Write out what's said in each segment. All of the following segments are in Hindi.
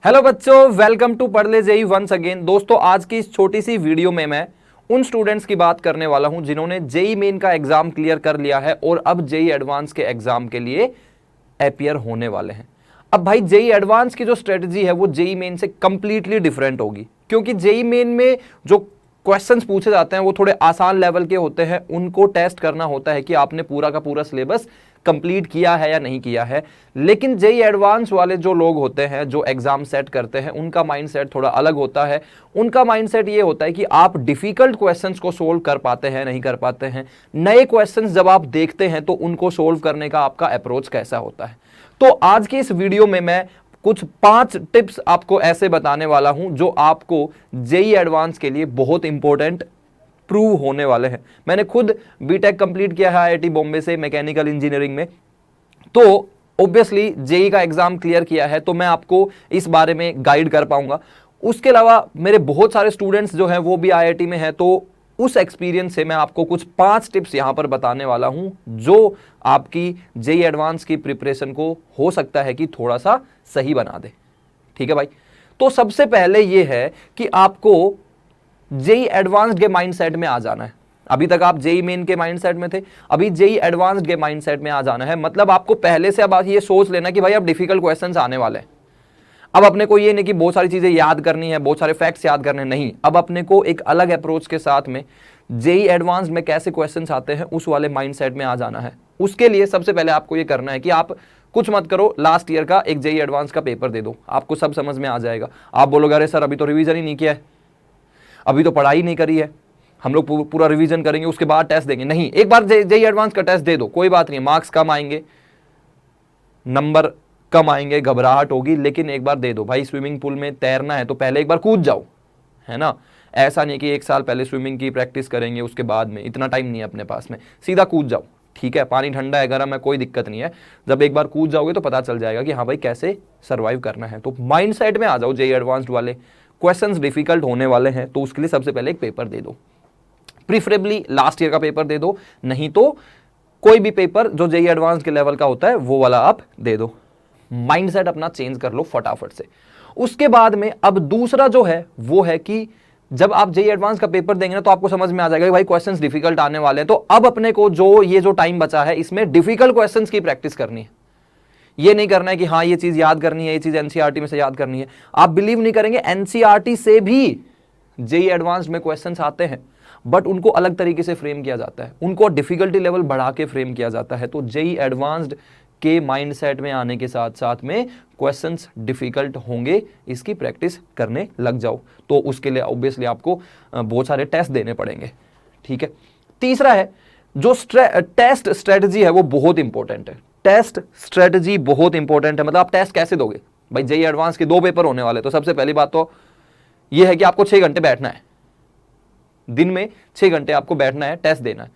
हेलो बच्चों, वेलकम टू पढ़ ले जेई वंस अगेन। दोस्तों, आज की इस छोटी सी वीडियो में मैं उन स्टूडेंट्स की बात करने वाला हूं जिन्होंने जेई मेन का एग्जाम क्लियर कर लिया है और अब जेई एडवांस के एग्जाम के लिए अपीयर होने वाले हैं। अब भाई, जेई एडवांस की जो स्ट्रेटजी है वो जेई मेन से कंप्लीटली डिफरेंट होगी, क्योंकि जेई मेन में जो क्वेश्चंस पूछे जाते हैं वो थोड़े आसान लेवल के होते हैं। उनको टेस्ट करना होता है कि आपने पूरा का पूरा सिलेबस कंप्लीट किया है या नहीं किया है। लेकिन जेई एडवांस वाले जो लोग होते हैं, जो एग्जाम सेट करते हैं, उनका माइंडसेट थोड़ा अलग होता है। उनका माइंडसेट ये होता है कि आप डिफिकल्ट क्वेश्चंस को सोल्व कर पाते हैं, नहीं कर पाते हैं। नए क्वेश्चंस जब आप देखते हैं तो उनको सोल्व करने का आपका अप्रोच कैसा होता है। तो आज की इस वीडियो में मैं कुछ 5 टिप्स आपको ऐसे बताने वाला हूं जो आपको जेई एडवांस के लिए बहुत इंपॉर्टेंट प्रूव होने वाले हैं। मैंने खुद बीटेक कंप्लीट किया है आईआईटी बॉम्बे से मैकेनिकल इंजीनियरिंग में, तो ऑब्वियसली जेई का एग्जाम क्लियर किया है, तो मैं आपको इस बारे में गाइड कर पाऊंगा। उसके अलावा मेरे बहुत सारे स्टूडेंट्स जो हैं वो भी आईआईटी में हैं, तो उस एक्सपीरियंस से मैं आपको कुछ 5 टिप्स यहां पर बताने वाला हूं जो आपकी जेई एडवांस की प्रिपरेशन को हो सकता है कि थोड़ा सा सही बना दे। ठीक है भाई। तो सबसे पहले यह है कि आपको जेई एडवांस्ड के माइंडसेट में आ जाना है। अभी तक आप जेई मेन के माइंडसेट में थे, अभी जेई एडवांस्ड के माइंडसेट में आ जाना है। मतलब आपको पहले से अब ये सोच लेना कि भाई अब डिफिकल्ट क्वेश्चंस आने वाले हैं। अब अपने को ये नहीं कि बहुत सारी चीजें याद करनी है, बहुत सारे फैक्ट्स याद करने, नहीं। अब अपने को एक अलग अप्रोच के साथ में जेई एडवांस्ड में कैसे क्वेश्चंस आते हैं उस वाले माइंडसेट में आ जाना है। उसके लिए सबसे पहले आपको ये करना है कि आप कुछ मत करो, लास्ट ईयर का एक जेई एडवांस का पेपर दे दो, आपको सब समझ में आ जाएगा। आप बोलोगे अरे सर अभी तो रिवीजन ही नहीं किया है, अभी तो पढ़ाई नहीं करी है, हम लोग पूरा रिवीजन करेंगे उसके बाद टेस्ट देंगे। नहीं, एक बार जेई एडवांस का टेस्ट दे दो, कोई बात नहीं, मार्क्स कम आएंगे, नंबर कम आएंगे, घबराहट होगी, लेकिन एक बार दे दो भाई। स्विमिंग पूल में तैरना है तो पहले एक बार कूद जाओ, है ना। ऐसा नहीं कि 1 साल पहले स्विमिंग की प्रैक्टिस करेंगे उसके बाद में, इतना टाइम नहीं है अपने पास में, सीधा कूद जाओ। ठीक है, पानी ठंडा है गर्म है कोई दिक्कत नहीं है, जब एक बार कूद जाओगे तो पता चल जाएगा कि हाँ भाई कैसे सर्वाइव करना है। तो माइंड सेट में आ जाओ, जेई एडवांस्ड वाले क्वेश्चंस डिफिकल्ट होने वाले हैं, तो उसके लिए सबसे पहले एक पेपर दे दो। प्रीफरेबली लास्ट ईयर का पेपर दे दो, नहीं तो कोई भी पेपर जो जेई एडवांस के लेवल का होता है वो वाला आप दे दो। माइंडसेट अपना चेंज कर लो फटाफट से। उसके बाद में अब दूसरा जो है वो है कि जब आप जेई एडवांस का पेपर देंगे ना तो आपको समझ में आ जाएगा कि भाई क्वेश्चंस डिफिकल्ट आने वाले हैं। तो अब अपने को जो टाइम बचा है इसमें डिफिकल्ट क्वेश्चंस की प्रैक्टिस करनी है। ये नहीं करना है कि हाँ ये चीज याद करनी है, ये चीज एनसीईआरटी में से याद करनी है। आप बिलीव नहीं करेंगे, एनसीईआरटी से भी जेई एडवांस में क्वेश्चंस आते हैं, बट उनको अलग तरीके से फ्रेम किया जाता है, उनको डिफिकल्टी लेवल बढ़ा के फ्रेम किया जाता है। तो जेई एडवांस्ड के माइंडसेट में आने के साथ साथ में क्वेश्चंस डिफिकल्ट होंगे, इसकी प्रैक्टिस करने लग जाओ। तो उसके लिए ऑब्वियसली आपको बहुत सारे टेस्ट देने पड़ेंगे। ठीक है। तीसरा है जो टेस्ट स्ट्रेटजी है वो बहुत इंपॉर्टेंट है। टेस्ट स्ट्रेटजी बहुत इंपॉर्टेंट है। मतलब आप टेस्ट कैसे दोगे भाई, जेई एडवांस के 2 पेपर होने वाले, तो सबसे पहली बात तो यह है कि आपको 6 घंटे बैठना है, दिन में 6 घंटे आपको बैठना है, टेस्ट देना है।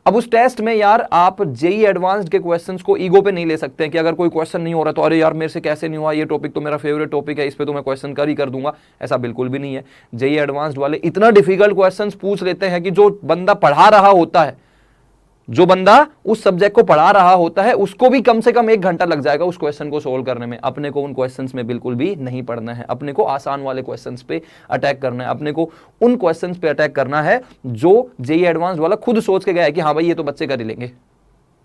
अब उस टेस्ट में यार आप जेई एडवांस्ड के क्वेश्चंस को ईगो पे नहीं ले सकते हैं कि अगर कोई क्वेश्चन नहीं हो रहा तो अरे यार मेरे से कैसे नहीं हुआ, ये टॉपिक तो मेरा फेवरेट टॉपिक है, इस पे तो मैं क्वेश्चन कर ही कर दूंगा। ऐसा बिल्कुल भी नहीं है। जेई एडवांस्ड वाले इतना डिफिकल्ट क्वेश्चंस पूछ लेते हैं कि जो बंदा पढ़ा रहा होता है, जो बंदा उस सब्जेक्ट को पढ़ा रहा होता है, उसको भी कम से कम 1 घंटा लग जाएगा उस क्वेश्चन को सोल्व करने में। अपने को उन क्वेश्चंस में बिल्कुल भी नहीं पढ़ना है, अपने को आसान वाले क्वेश्चंस पे अटैक करना है, अपने को उन क्वेश्चंस पे अटैक करना है जो जेई एडवांस वाला खुद सोच के गया है कि हाँ भाई ये तो बच्चे कर ही लेंगे,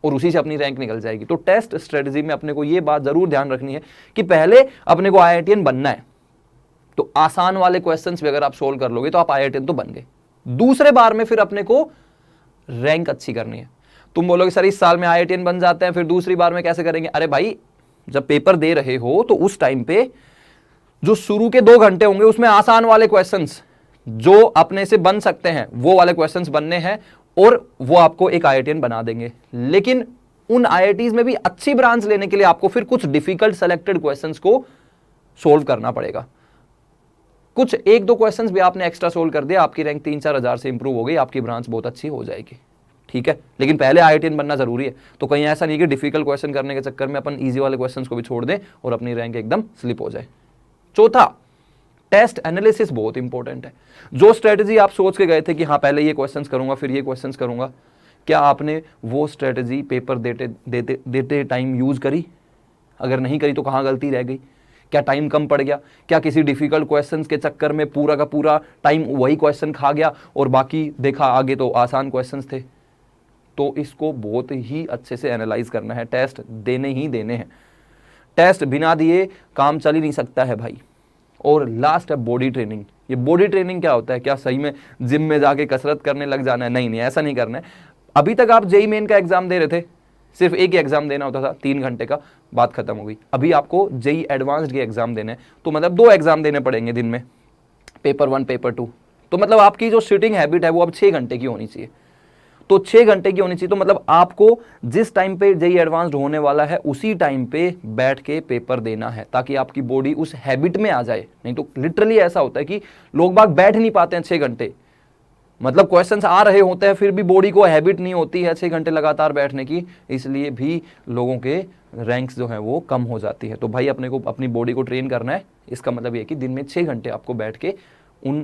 और उसी से अपनी रैंक निकल जाएगी। तो टेस्ट स्ट्रेटजी में अपने को ये बात जरूर ध्यान रखनी है कि पहले अपने को आईआईटीएन बनना है, तो आसान वाले क्वेश्चंस भी अगर आप सोल्व कर लोगे तो आप आईआईटीएन तो बन गए। दूसरे बार में फिर अपने को रैंक अच्छी करनी है। तुम बोलोगे सर इस साल में आईआईटीएन बन जाते हैं, फिर दूसरी बार में कैसे करेंगे? अरे भाई, जब पेपर दे रहे हो तो उस टाइम पे जो शुरू के 2 घंटे होंगे उसमें आसान वाले क्वेश्चंस जो अपने से बन सकते हैं वो वाले क्वेश्चंस बनने हैं, और वो आपको एक आईआईटीएन बना देंगे। लेकिन उन आईआईटीज में भी अच्छी ब्रांच लेने के लिए आपको फिर कुछ डिफिकल्ट सेलेक्टेड क्वेश्चंस को सोल्व करना पड़ेगा। कुछ 1-2 क्वेश्चंस भी आपने एक्स्ट्रा सोल्व कर दिया, आपकी रैंक 3-4 हजार से इंप्रूव हो गई, आपकी ब्रांच बहुत अच्छी हो जाएगी। ठीक है, लेकिन पहले आईआईटीएन बनना जरूरी है। तो कहीं ऐसा नहीं कि डिफिकल्ट क्वेश्चन करने के चक्कर में अपन इजी वाले क्वेश्चंस को भी छोड़ दें और अपनी रैंक एकदम स्लिप हो जाए। चौथा, टेस्ट एनालिसिस बहुत इंपॉर्टेंट है। जो स्ट्रेटजी आप सोच के गए थे कि हाँ पहले ये क्वेश्चंस करूंगा फिर ये क्वेश्चंस करूंगा, क्या आपने वो स्ट्रेटजी पेपर देते टाइम यूज करी? अगर नहीं करी तो कहाँ गलती रह गई? क्या टाइम कम पड़ गया, क्या किसी डिफिकल्ट क्वेश्चंस के चक्कर में पूरा का पूरा टाइम वही क्वेश्चन खा गया और बाकी देखा आगे तो आसान क्वेश्चंस थे। तो इसको बहुत ही अच्छे से एनालाइज करना है, टेस्ट देने ही देने हैं, टेस्ट बिना दिए काम चल ही नहीं सकता है भाई। और लास्ट है बॉडी ट्रेनिंग। ये बॉडी ट्रेनिंग क्या होता है, क्या सही में जिम में जाके कसरत करने लग जाना है? नहीं नहीं, ऐसा नहीं करना है। अभी तक आप जेईई मेन का एग्जाम दे रहे थे, सिर्फ एक ही एग्जाम देना होता था 3 घंटे का, बात खत्म हो गई। अभी आपको जेईई एडवांस्ड के एग्जाम देने, तो मतलब 2 एग्जाम देने पड़ेंगे दिन में, पेपर 1 पेपर 2। तो मतलब आपकी जो सिटिंग हैबिट है वो अब 6 घंटे की होनी चाहिए। तो 6 घंटे की होनी चाहिए, तो मतलब आपको जिस टाइम पे जेईई एडवांस्ड होने वाला है उसी टाइम पे बैठ के पेपर देना है, ताकि आपकी बॉडी उस हैबिट में आ जाए। नहीं तो लिटरली ऐसा होता है कि लोग बाग बैठ नहीं पाते हैं 6 घंटे, मतलब क्वेश्चंस आ रहे होते हैं फिर भी बॉडी को हैबिट नहीं होती है 6 घंटे लगातार बैठने की, इसलिए भी लोगों के रैंक्स जो है वो कम हो जाती है। तो भाई अपने को अपनी बॉडी को ट्रेन करना है, इसका मतलब ये कि दिन में 6 घंटे आपको बैठ के उन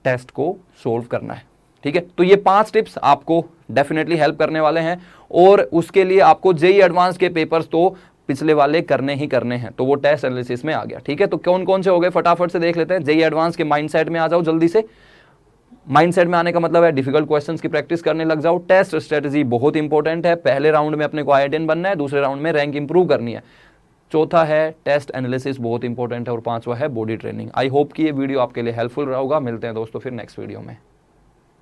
टेस्ट को सोल्व करना है, ठीक है। तो ये 5 टिप्स आपको डेफिनेटली हेल्प करने वाले हैं, और उसके लिए आपको जेईई एडवांस के पेपर्स तो पिछले वाले करने ही करने हैं, तो वो टेस्ट एनालिसिस में आ गया, ठीक है। तो कौन कौन से हो गए फटाफट से देख लेते हैं। जेईई एडवांस के माइंडसेट में आ जाओ जल्दी से। माइंडसेट में आने का मतलब है डिफिकल्ट क्वेश्चंस की प्रैक्टिस करने लग जाओ। टेस्ट स्ट्रेटजी बहुत इंपॉर्टेंट है, पहले राउंड में अपने को आईआईटीएन बनना है, दूसरे राउंड में रैंक इंप्रूव करनी है। चौथा है टेस्ट एनालिसिस बहुत इंपॉर्टेंट है, और 5वां है बॉडी ट्रेनिंग। आई होप कि ये वीडियो आपके लिए हेल्पफुल रहा होगा। मिलते हैं दोस्तों फिर नेक्स्ट वीडियो में।